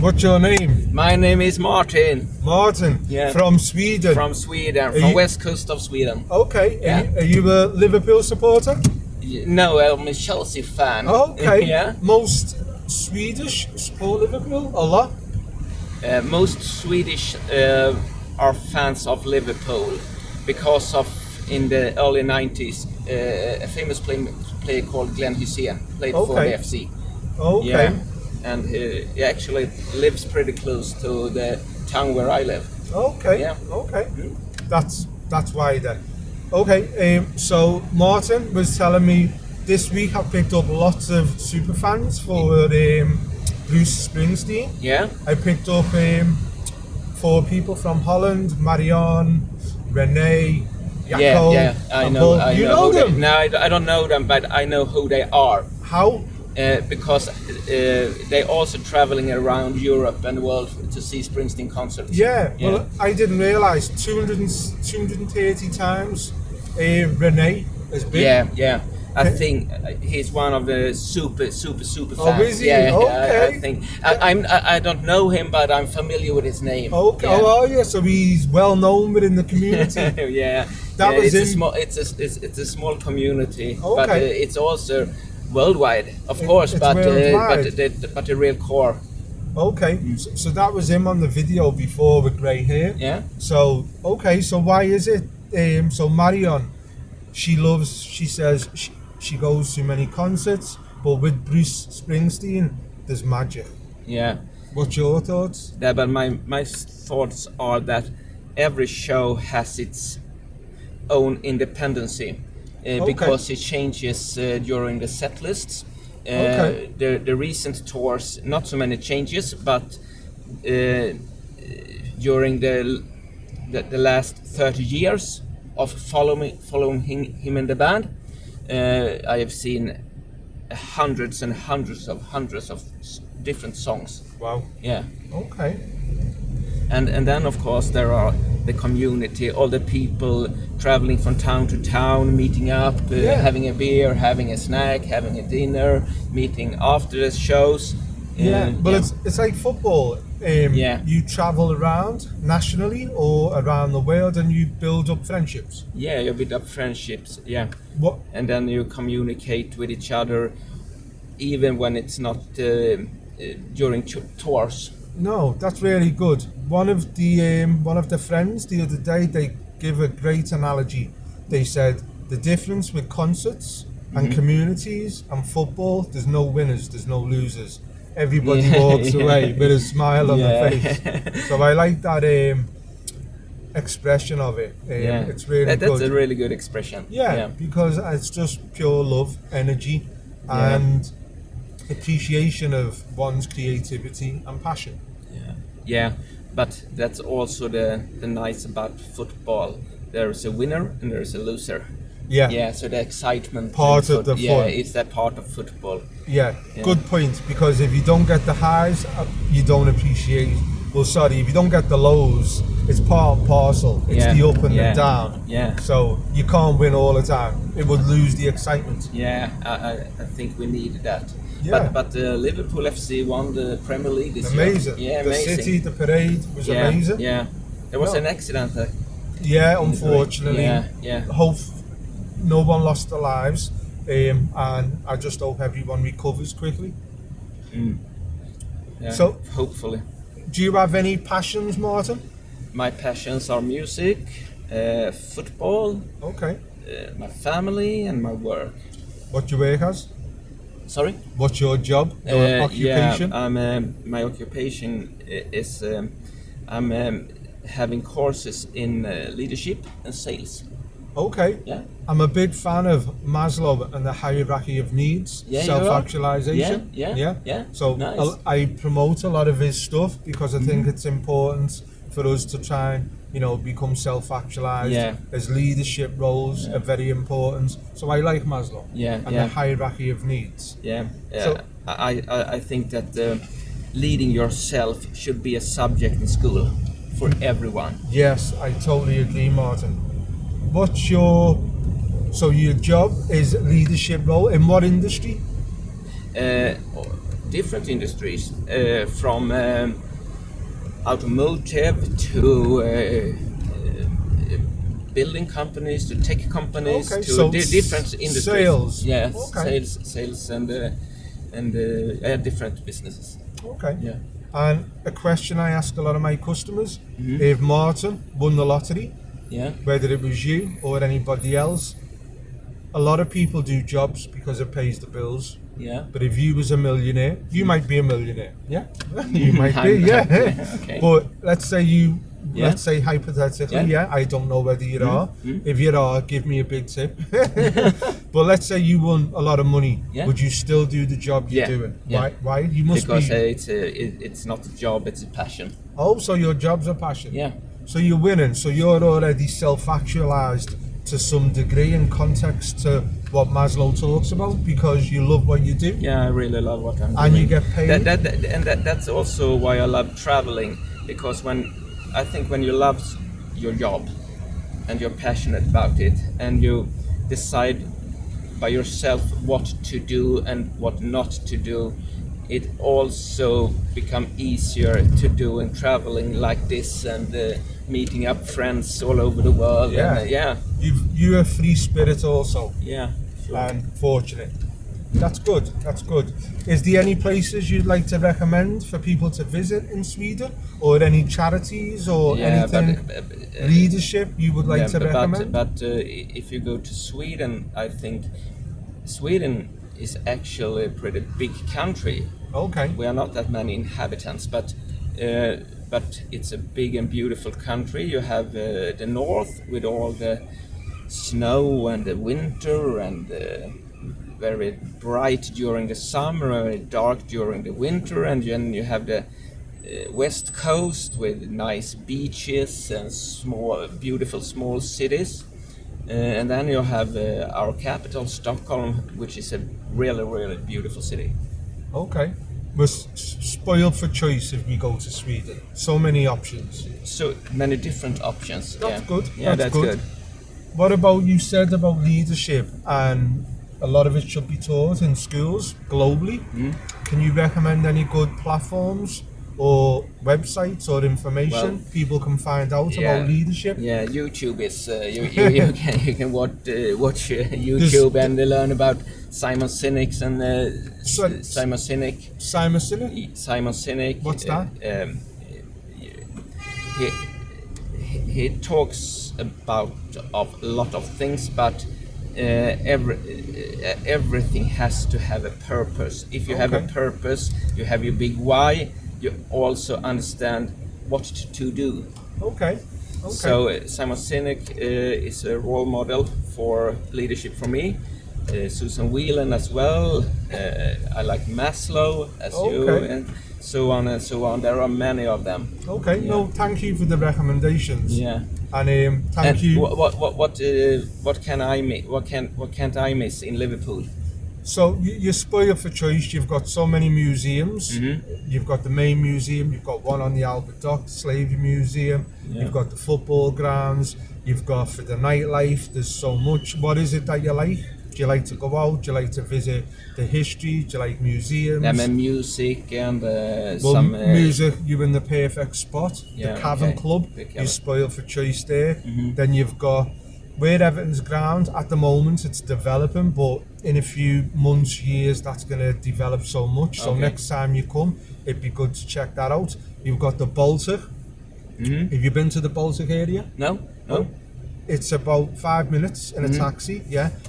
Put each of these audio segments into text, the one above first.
What's your name? My name is Martin. Martin. Yeah. From Sweden. From Sweden, from west coast of Sweden. Okay. Yeah. Are you a Liverpool supporter? No, I'm a Chelsea fan. Okay. Yeah. Most Swedish support Liverpool a lot. Most Swedish are fans of Liverpool because of in the early 90s a famous player called Glenn Hussein played for the FC. Okay. Yeah. And he actually lives pretty close to the town where I live. Okay. Yeah. Okay. That's why then. Okay. So Martin was telling me this week I picked up lots of super fans for Bruce Springsteen. Yeah. I picked up 4 people from Holland: Marianne, Renee, Jacob. Yeah. I and know. Paul. I You know them? No, I don't know them, but I know who they are. How? Because they're also traveling around Europe and the world to see Springsteen concerts. Yeah. Well, I didn't realise 230 times Renee has been. Yeah. I think he's one of the super fans. Oh, is he? Yeah, Okay. I think I don't know him, but I'm familiar with his name. Okay. Yeah. Oh, yeah. So he's well known within the community. Yeah. That was it's a small community, but Okay. it's also worldwide, of course. It's But worldwide. the real core. Okay. So that was him on the video before with grey hair. Yeah. So okay. So why is it? So Marion, she says she goes to many concerts, but with Bruce Springsteen, there's magic. Yeah. What's your thoughts? Yeah, but my thoughts are that every show has its own independency because it changes during the set lists. The recent tours, not so many changes, but during the last 30 years of following him in the band, I have seen hundreds of different songs. Wow. Yeah. Okay. And then of course there are the community, all the people traveling from town to town, meeting up, having a beer, having a snack, having a dinner, meeting after the shows. It's like football. You travel around nationally or around the world and you build up friendships. Yeah, you build up friendships. Yeah. What? And then you communicate with each other, even when it's not during tours. No, that's really good. One of the friends the other day, they give a great analogy. They said the difference with concerts and communities and football, there's no winners, there's no losers. Everybody walks away with a smile on their face. So I like that expression of it. It's really that's good. a really good expression. Yeah, because it's just pure love, energy, and appreciation of one's creativity and passion. Yeah, but that's also the nice about football. There is a winner and there is a loser. Yeah, so the excitement part of the fun. Yeah, it's that part of football. Yeah, good point. Because if you don't get the highs, you don't appreciate. Well, sorry, if you don't get the lows, it's part and parcel. It's the up and the down. Yeah. So you can't win all the time. It would lose the excitement. Yeah, I think we need that. Yeah. But Liverpool FC won the Premier League this year. Yeah, amazing. The city, the parade was amazing. Yeah, there was an accident. Yeah, unfortunately. Yeah. Hope no one lost their lives, and I just hope everyone recovers quickly. Yeah, so hopefully. Do you have any passions, Martin? My passions are music, football. Okay. My family and my work. What do you work as? Sorry? What's your job? Your occupation? Yeah, my occupation is I'm having courses in leadership and sales. Okay. Yeah. I'm a big fan of Maslow and the hierarchy of needs, self-actualization. Yeah. So nice. I promote a lot of his stuff because I think it's important for us to try and become self-actualized. As leadership roles are very important. So I like Maslow. And the hierarchy of needs. So I think that leading yourself should be a subject in school for everyone. Yes, I totally agree, Martin. What's your job is leadership role in what industry? different industries, from automotive to building companies to tech companies Okay, to so different industries. Sales. Yeah, Okay. sales and different businesses. Okay. Yeah. And a question I ask a lot of my customers: if Martin won the lottery, Yeah. whether it was you or anybody else, a lot of people do jobs because it pays the bills. Yeah. But if you was a millionaire, you might be a millionaire. Yeah, you might be. I'm Yeah. not, okay. But let's say you, Yeah. let's say hypothetically, Yeah. I don't know whether you are. Mm. If you are, give me a big tip. But let's say you won a lot of money. Yeah. Would you still do the job you're Yeah. doing? Yeah. Why? Why? You must Because be. it's not a job, it's a passion. Oh, so your job's a passion. Yeah. So you're winning. So you're already self-actualized to some degree in context to what Maslow talks about because you love what you do. Yeah, I really love what I'm doing. And you get paid. That's also why I love traveling, because I think when you love your job and you're passionate about it and you decide by yourself what to do and what not to do, it also become easier to do in traveling like this and meeting up friends all over the world. Yeah. And, yeah. You're a free spirit also. Yeah. Sure. And fortunate. That's good. That's good. Is there any places you'd like to recommend for people to visit in Sweden, or any charities or anything leadership you would like to recommend? But if you go to Sweden, I think Sweden is actually a pretty big country. Okay. We are not that many inhabitants, but it's a big and beautiful country. You have the north with all the snow and the winter and very bright during the summer, very dark during the winter, and then you have the west coast with nice beaches and beautiful small cities. And then you have our capital, Stockholm, which is a really, really beautiful city. Okay. We're spoiled for choice if we go to Sweden. So many options. So many different options. That's good. Yeah, that's good. What about, you said about leadership, and a lot of it should be taught in schools globally. Can you recommend any good platforms or websites or information people can find out about leadership? Yeah, YouTube is you can watch YouTube and learn about Simon Sinnik and Simon Sinnik. Simon Sinnik? Simon Sinnik. What's that? He talks about a lot of things, but everything has to have a purpose. If you have a purpose, you have your big why. You also understand what to do. Okay. So Simon Sinnik is a role model for leadership for me. Susan Whelan as well. I like Maslow as you, and so on and so on. There are many of them. Okay. Yeah. No, thank you for the recommendations. Yeah. And thank you. What can I miss? What can't I miss in Liverpool? So you're spoiled for choice. You've got so many museums. You've got the main museum. You've got one on the Albert Dock, the Slavery Museum. You've got the football grounds. You've got for the nightlife. There's so much. What is it that you like? Do you like to go out? Do you like to visit the history? Do you like museums? Music and some music. You're in the perfect spot. Yeah, the Cavern Club. You're spoiled for choice there. Then you've got where Everton's ground at the moment. It's developing, but in a few months, years, that's going to develop so much. So next time you come, it'd be good to check that out. You've got the Baltic. Have you been to the Baltic area? No. It's about 5 minutes in a taxi,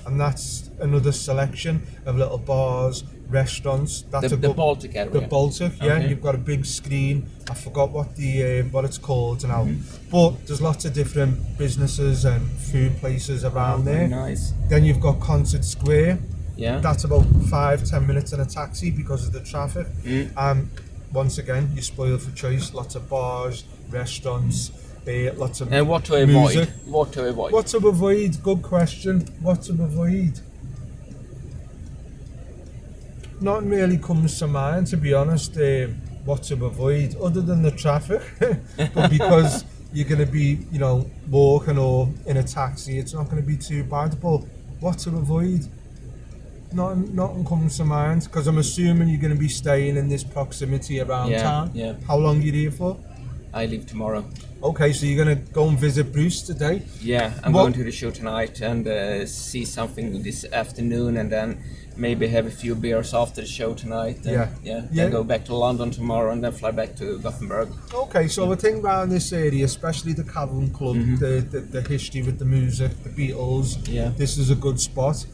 and that's another selection of little bars, restaurants. That's the Baltic area. The Baltic, You've got a big screen. I forgot what it's called now, but there's lots of different businesses and food places around there. Nice. Then you've got Concert Square. Yeah. That's about 5-10 minutes in a taxi because of the traffic. Once again, you're spoiled for choice. Lots of bars, restaurants. Lots of and what to music. avoid? What to avoid? What to avoid? Good question. What to avoid? Nothing really comes to mind, to be honest. What to avoid, other than the traffic, but because you're going to be, walking or in a taxi, it's not going to be too bad. But what to avoid? nothing comes to mind, because I'm assuming you're going to be staying in this proximity around town. Yeah. How long are you here for? I leave tomorrow. Okay, so you're going to go and visit Bruce today? Yeah, I'm going to the show tonight and see something this afternoon, and then maybe have a few beers after the show tonight. And, Then go back to London tomorrow and then fly back to Gothenburg. Okay, so I think around this area, especially the Cavern Club, the history with the music, the Beatles, this is a good spot.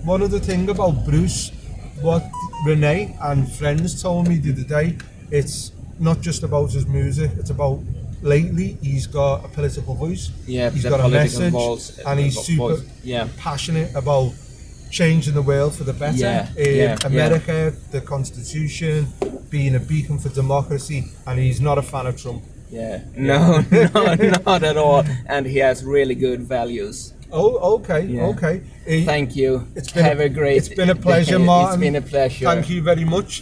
One other thing about Bruce, what Renee and friends told me the other day, it's not just about his music, it's about lately he's got a political voice, he's got a message, and he's super passionate about changing the world for the better. America, the Constitution, being a beacon for democracy, and he's not a fan of Trump. No, not at all, and he has really good values. Okay. Thank you. It's been a great. It's been a pleasure, Martin. It's been a pleasure. Thank you very much.